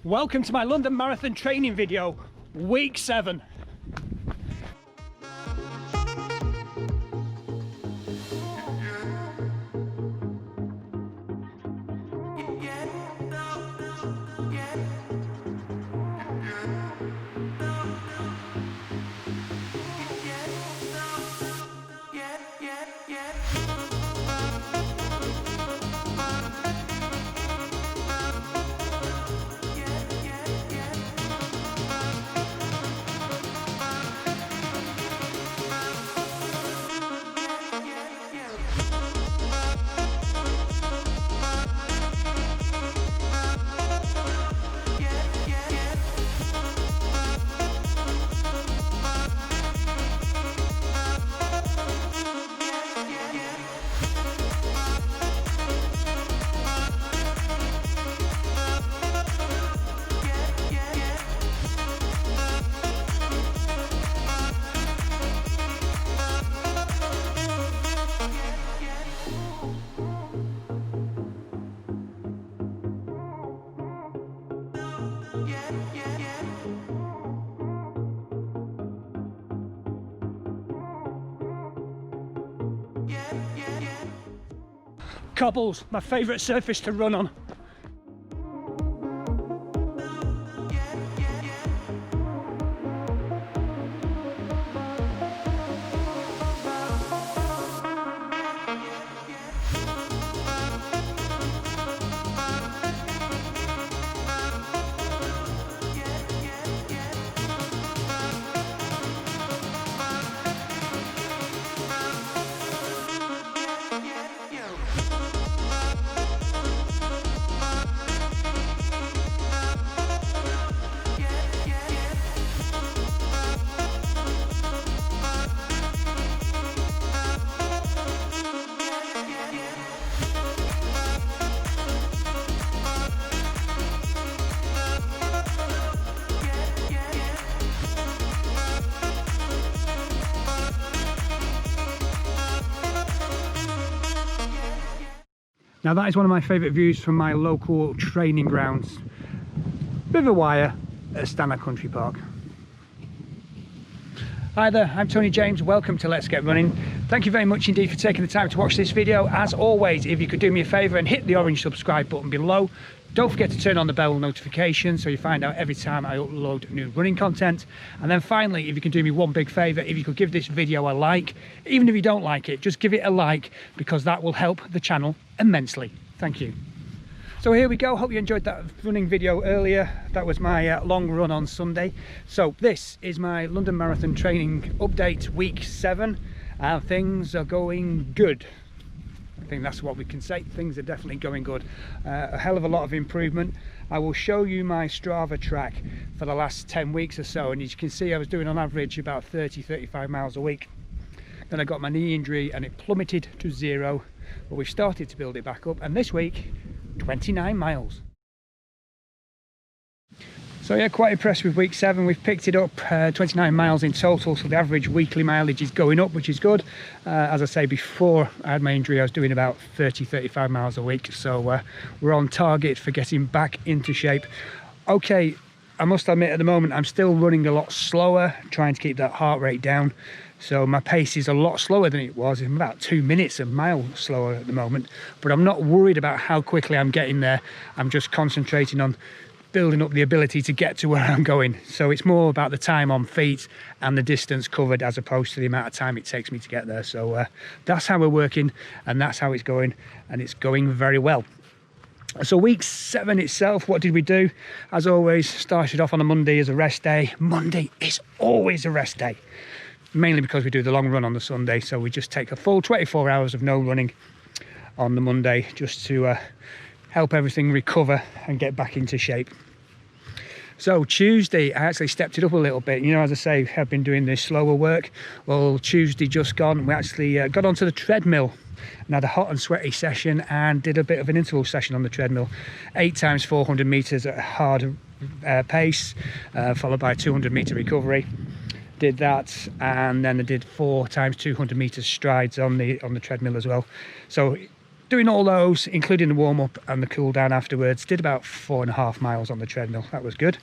Welcome to my London Marathon training video, week 7. Cobbles, my favourite surface to run on. Now that is one of my favourite views from my local training grounds, River Wire at Stanner Country Park. Hi there, I'm Tony James, welcome to Let's Get Running. Thank you very much indeed for taking the time to watch this video. As always, if you could do me a favour and hit the orange subscribe button below. Don't forget to turn on the bell notification so you find out every time I upload new running content. And then finally, if you can do me one big favour, if you could give this video a like, even if you don't like it, just give it a like because that will help the channel immensely. Thank you. So here we go, hope you enjoyed that running video earlier. That was my long run on Sunday. So this is my London Marathon training update, week 7, and things are going good. I think that's what we can say. Things are definitely going good. A hell of a lot of improvement. I will show you my Strava track for the last 10 weeks or so, and as you can see I was doing on average about 30-35 miles a week. Then I got my knee injury and it plummeted to 0, but we've started to build it back up, and this week 29 miles. So yeah, quite impressed with week 7. We've picked it up 29 miles in total, so the average weekly mileage is going up, which is good. As I say, before I had my injury I was doing about 30-35 miles a week, so we're on target for getting back into shape. Okay, I must admit at the moment I'm still running a lot slower, trying to keep that heart rate down. So my pace is a lot slower than it was. I'm about 2 minutes a mile slower at the moment, but I'm not worried about how quickly I'm getting there. I'm just concentrating on building up the ability to get to where I'm going. So it's more about the time on feet and the distance covered as opposed to the amount of time it takes me to get there. So that's how we're working and that's how it's going, and it's going very well. So week 7 itself, what did we do? As always, started off on a Monday as a rest day. Monday is always a rest day, mainly because we do the long run on the Sunday, so we just take a full 24 hours of no running on the Monday just to help everything recover and get back into shape. So Tuesday I actually stepped it up a little bit. You know, as I say, I've been doing this slower work. Well, Tuesday just gone, we actually got onto the treadmill and had a hot and sweaty session and did a bit of an interval session on the treadmill. 8 times 400 meters at a hard pace, followed by a 200 meter recovery. Did that, and then I did 4 times 200 meters strides on the treadmill as well. So doing all those, including the warm-up and the cool down afterwards, did about 4.5 miles on the treadmill. That was good.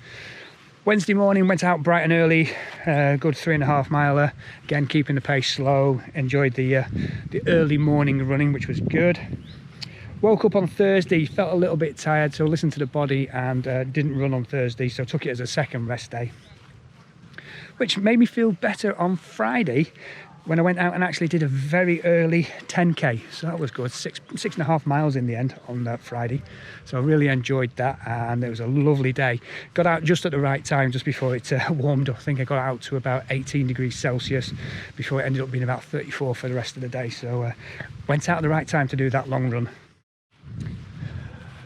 Wednesday morning, went out bright and early, good 3.5 miler, again keeping the pace slow. Enjoyed the early morning running, which was good. Woke up on Thursday, felt a little bit tired, so listened to the body and didn't run on Thursday, so took it as a second rest day, which made me feel better on Friday when I went out and actually did a very early 10k. So that was good, 6.5 miles in the end on that Friday. So I really enjoyed that, and it was a lovely day. Got out just at the right time, just before it warmed up. I think I got out to about 18 degrees Celsius before it ended up being about 34 for the rest of the day. So went out at the right time to do that long run.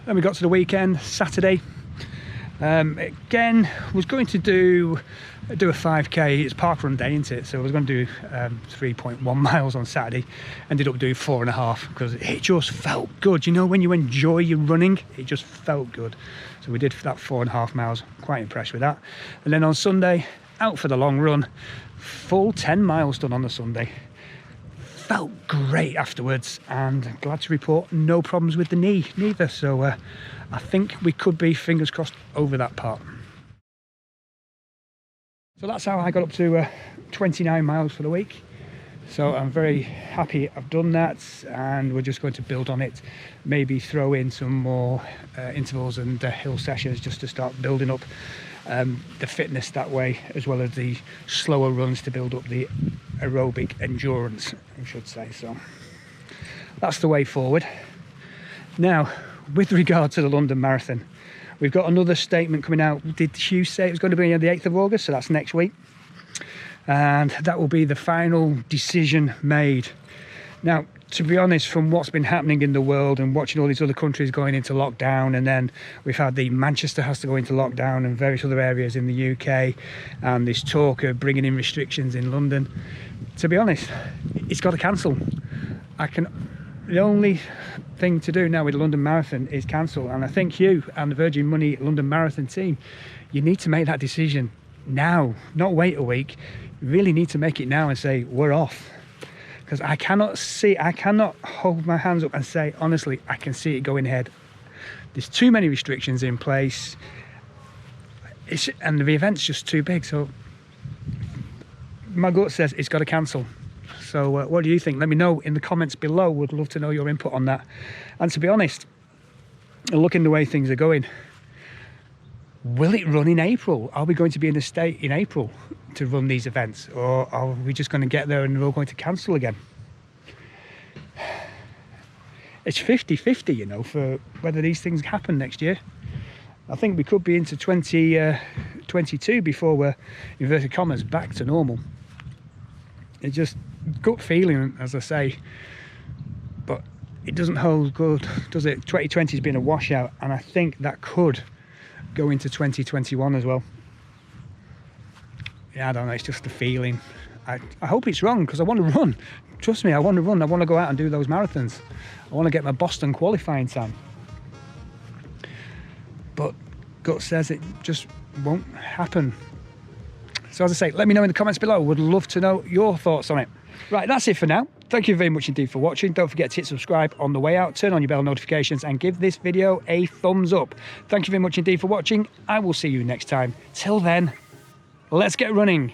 Then we got to the weekend, Saturday. Again, was going to do a 5k. It's parkrun day, isn't it? So I was going to do 3.1 miles on Saturday. Ended up doing 4.5 because it just felt good. You know, when you enjoy your running, it just felt good. So we did that 4.5 miles. Quite impressed with that. And then on Sunday, out for the long run, full 10 miles done on the Sunday. Felt great afterwards, and glad to report no problems with the knee neither. So I think we could be, fingers crossed, over that part. So that's how I got up to 29 miles for the week. So I'm very happy I've done that, and we're just going to build on it. Maybe throw in some more intervals and hill sessions just to start building up the fitness that way, as well as the slower runs to build up the aerobic endurance, I should say. So that's the way forward. Now, with regard to the London Marathon, we've got another statement coming out. Did Hugh say it was going to be on the 8th of August? So that's next week. And that will be the final decision made. Now, to be honest, from what's been happening in the world and watching all these other countries going into lockdown, and then we've had Manchester has to go into lockdown and various other areas in the UK, and this talk of bringing in restrictions in London, to be honest, it's got to cancel. The only thing to do now with the London Marathon is cancel, and I think you and the Virgin Money London Marathon team, you need to make that decision now, not wait a week. You really need to make it now and say we're off. Because I cannot hold my hands up and say, honestly, I can see it going ahead. There's too many restrictions in place, and the event's just too big. So my gut says it's got to cancel. So what do you think? Let me know in the comments below. Would love to know your input on that. And to be honest, looking the way things are going, will it run in April? Are we going to be in a state in April to run these events, or are we just going to get there and we're all going to cancel again? It's 50-50, you know, for whether these things happen next year. I think we could be into 2022 before we're, inverted commas, back to normal. It's just gut feeling, as I say, but it doesn't hold good, does it? 2020 has been a washout, and I think that could go into 2021 as well. Yeah, I don't know, it's just a feeling. I hope it's wrong, because I want to run. Trust me, I want to run. I want to go out and do those marathons. I want to get my Boston qualifying time. But gut says it just won't happen. So as I say, let me know in the comments below. Would love to know your thoughts on it. Right, that's it for now. Thank you very much indeed for watching. Don't forget to hit subscribe on the way out, turn on your bell notifications, and give this video a thumbs up. Thank you very much indeed for watching. I will see you next time. Till then, let's get running.